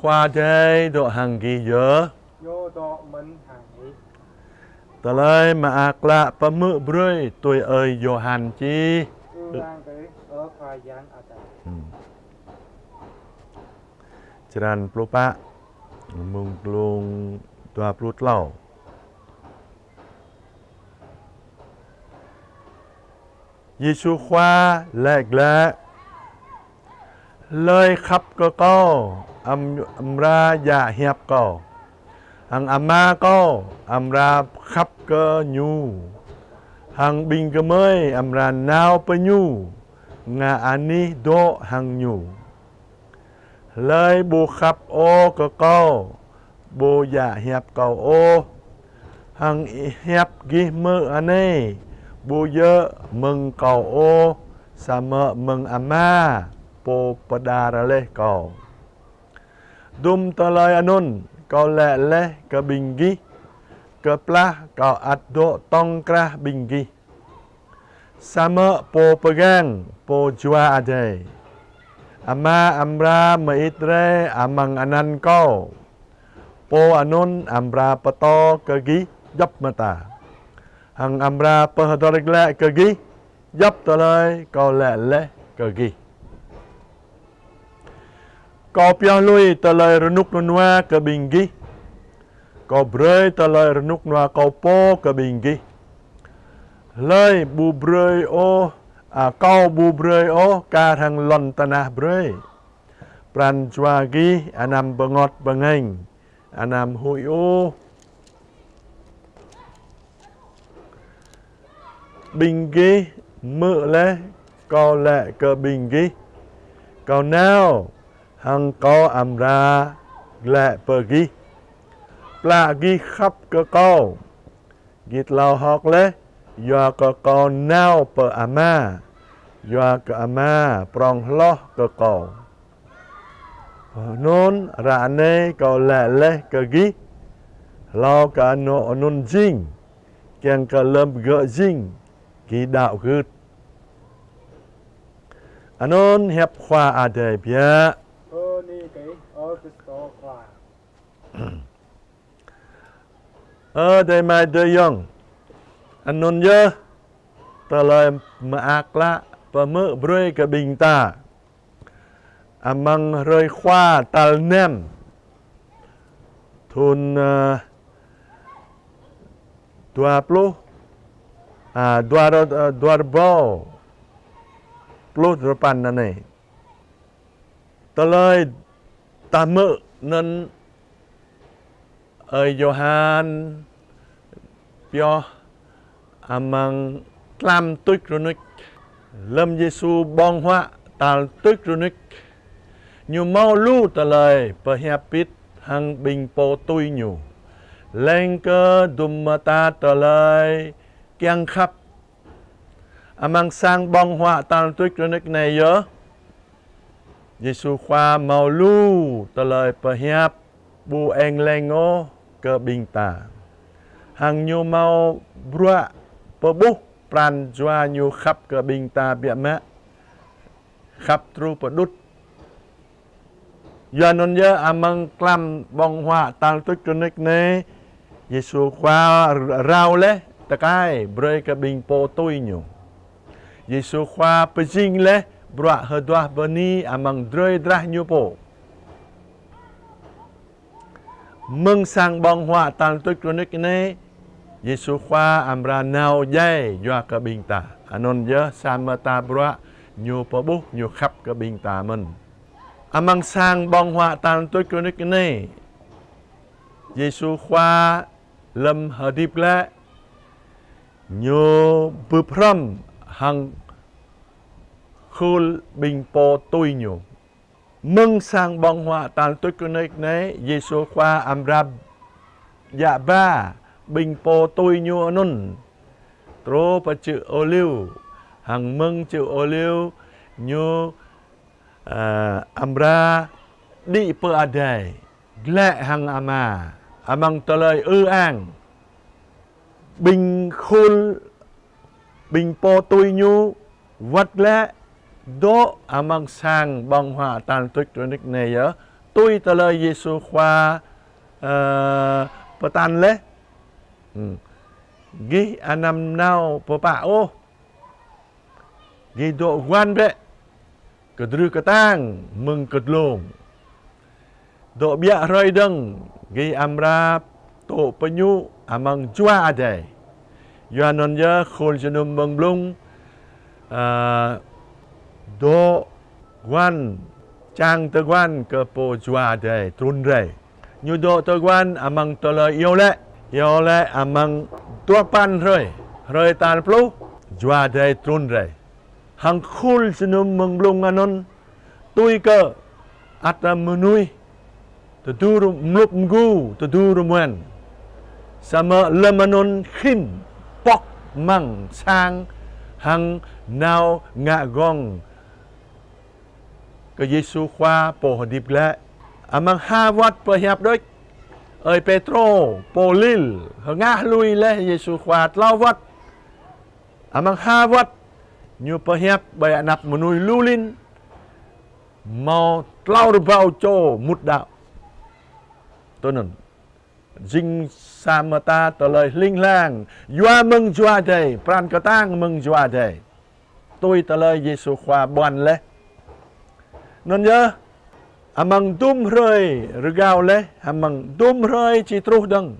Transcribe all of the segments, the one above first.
khoa đây độ hàng ghi dơ vô độ mình hàng ý tờ lời mà ạc lạ bà mự brơi tôi ơi Johan chi đang tới ở khoa giang ở đây Charan plupa mung plung tua plut lau Giêsu khoa lẹc lẹ lời khắp cơ câu âm ra dạ hiệp câu hằng amma câu âm ra khắp cơ nhu hằng bình cơ mới âm ra nào bơ nhu ngà ani do hằng nhu lời bù khắp ô cơ câu bù dạ hiệp câu ô hằng hiệp ghi mơ ane bù dơ mừng cầu ô sa mơ mừng amma po padara le kau dum talai anun kau le le ke binggi ke plah kau addo tongkrah binggi sama po pegang po jua ade ama amra maitre amang anan kau po anun amra pato ke gi jap mata hang amra pahadorek le ke gi jap talai kau le ke gi Kau piah lui talai renuk nua ke binggi. Kau brei talai renuk nua kau po ke binggi. Lai bu brei o kau bu brei o ka thang lon tanah brei. Pran juagi anam bengot bengeng. Anam hui o. Binggi mơ le kau le ke binggi. Kau nào hằng có âm ra lẹ pergi lagi khắp cơ câu git lao học lẽ do cơ câu nào per ama do cơ ama prong lo cơ câu non ra ne câu lẹ lẽ cơ gi lao cả no non jing kiang cơ lâm gỡ jing gi đạo gứt anon hẹp khoa ade bia đây mai đời young anh nôn nhớ tờ lời mà ác lạ và mơ brơi cả bình ta amang rơi khoa tal nem thun dua puluh dua ribu puluh depan này tờ lời ta mơ nên ơi Johan Pio amang tlam tuyết runic lâm Giêsu bong hoa tal tuyết runic nhiều mau lu ta lời per hiapit hang bình po tui nhiều lên cơ dum ta ta lời kiang khắp amang sang bong hoa tal tuyết runic này nhớ Giêsu khoa mau lu ta lời per hiap bu eng lengo ke bình ta hằng nhu mau brua po bu pran jua nhu khắp ke bình ta bia mẹ khắp tru po đút giờ non nhớ amang klam bong hoa tal tuyết chronic ne Giêsu khoa rau le ta cái brei ke bình po tui nhu Giêsu khoa pejing le brua hedwa bani amang drei drah nhu po mừng sang bong hoa tal tuyết chronic này Giêsu khoa amra nào dây doa cả bình ta anon nhớ samata bra nhu po bu nhu khắp cả bình ta mình amang sang bong hoa tal tuyết chronic này Giêsu khoa lâm hadip la nhu bự pram hằng khul bình po tui nhu mừng sang bong hoa tal tuyết chronic này Giêsu khoa amra dạ ba bình po tui nhu nun tro pa chữ ô liu hằng mừng chữ ô liu nhu amra đi per adai lẹ hằng ama amang talai ang bình khul bình po tui nhu vật lẹ do amang sang bong hoa tal tuyết chronic này nhớ tôi ta lời Giêsu khoa petan le gi anam nau papao gi do wan be kedru ketang meng kedlong do bia roi deng gi amra to penyu amang jua ade Yohanon ya khol jenum bang blung do wan chang tơ quan cơ po jua ade trun re nyu do tơ quan amang to le yêu le amang tua pan roi tan plu jua ade trun re hang khul jenum bang blung anon tui cơ atam menui Tutur mlup ngu, tutur muen. Sama lemanon khin, pok mang sang hang nao ngạ gong. Ke Yesu khoa po dip le. Amang Harvard po hiap doi. Ơi Petro, po lil, ngã lui le Yesu khoa tlau wat. Amang Harvard nyu po hiap bay nap menui lulin. Mau tlau bao cho mut đạo. Tuần Jing samata tờ lời linh lang Dua mừng dua đầy Pran cơ tang mừng dua đầy Tôi tờ lời Giêsu khoa bọn lê Nên nhớ Amang đùm rơi Rgao lê Amang đùm rơi chỉ trú đăng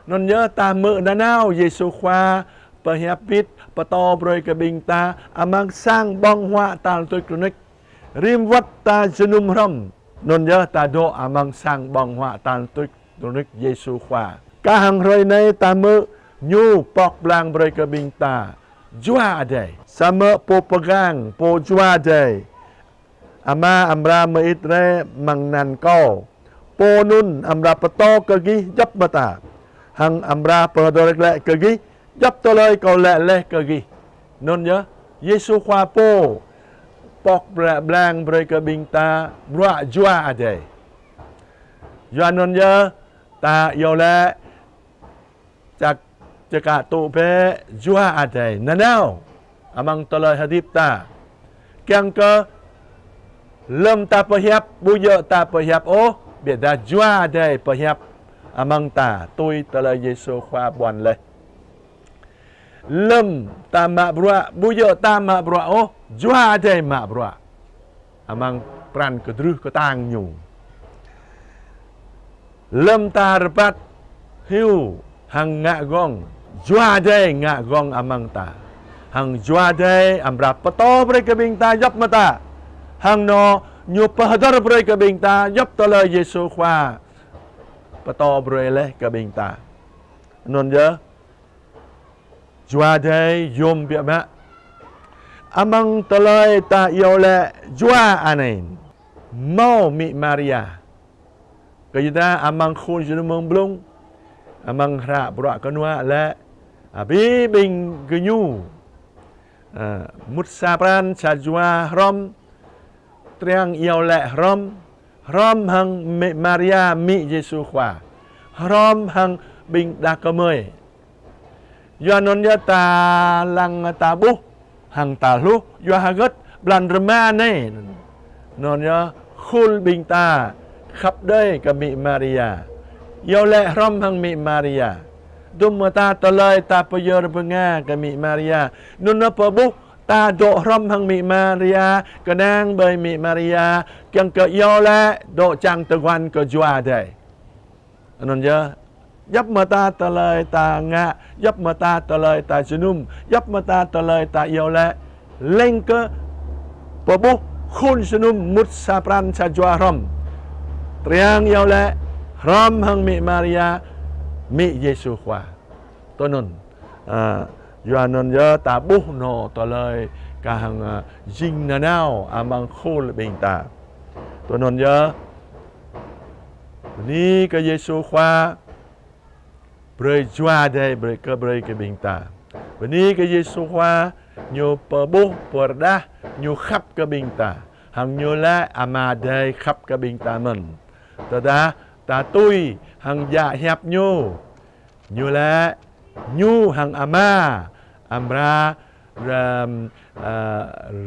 Nên nhớ ta mự đà nào Giêsu khoa Bà hiệp bít Bà to bồi cơ bình ta Amang sang bong hoa ta tôi kronik Rim vắt ta jenum ram Nên nhớ ta độ amang sang bong hoa tan tôi Tunik Giêsu khoa. Cả hàng rơi này ta mơ nhu bọc blang bơi cơ bình ta. Jua ade. Sa mơ po pegang po jua ade. Ama amra me itre mang nan ko. Po nun amra pato cơ gi dấp mà ta. Hằng amra perdorek lệ cơ gi dấp to lời cầu lệ lệ cơ gi. Nên nhớ Giêsu khoa po bọc blang bơi cơ bình ta. Bra jua ade. Yohanon nhớ ta yêu lệ chak chaka tu pe jua ade nanao amang toloi hadip ta kyang cơ lâm ta pe hiap bu yo ta pe hiap o biệt da jua ade pe hiap amang ta tôi toloi Giêsu khoa bon le lâm ta ma brua bu yo ta ma brua o jua ade ma brua amang pran kedru ke tang nyu lâm ta rapat hiu hang ngạ gong jua de ngạ gong amang ta hang jua de amra pato bre ke bing ta yop mata hang no nyu pahadar bre ke bing ta yop to le Giêsu khoa pato bre le ke bing ta non je jua de yom bia ma amang to le ta yo le jua anen mau mi Maria Kaya amang khun jenum mong blung amang hra bra kanwa le abi bing gnyu mut sapran chajwa rom triang yêu le rom hang Maria mi Giêsu khoa rom hang bing da kamoi Yohanon ya ta lang ta bu hang ta lu yo hagat blan rema ne non ya khul bing ta khắp đây cả mỹ Maria yêu lệ rom hằng mỹ Maria đùm mà ta tờ lời ta bây giờ bưng nga cả mỹ Maria nôn nó bố bút ta độ rom hằng mỹ Maria cả đang bởi mỹ Maria chẳng cả yêu lệ độ chẳng tờ quan cả dùa đây nôn nhớ dấp mà ta tờ lời ta nga dấp mà ta tờ lời ta junum dấp mà ta tờ lời ta yêu lệ lên cơ bố bút khôn junum mut sapran cha dùa rom Triang yêu lệ rom hằng mỹ Maria mỹ Giêsu khoa tôi nôn Yohanon nhớ ta bố nổ tỏ lời cả hàng dinh nà nào amang khô bình ta tôi nôn nhớ ni cái Giêsu khoa bơi chua đây bơi cái bình ta ni cái Giêsu khoa nhiều bố bờ đá nhiều khắp cái bình ta hàng nhiều lệ ama đây khắp cái bình ta mình ta tôi hằng dạ hiệp nhu như là nhu hằng ama amra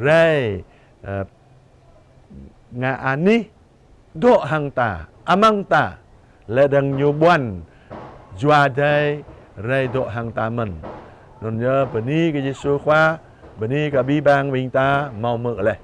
re ngạ ani độ hàng ta amang ta lệ đằng nhu buan jua đây ray độ hàng ta mình non nhớ bữa ní cái Giêsu khoa bữa ní cái bi bang mình ta mau mượn lại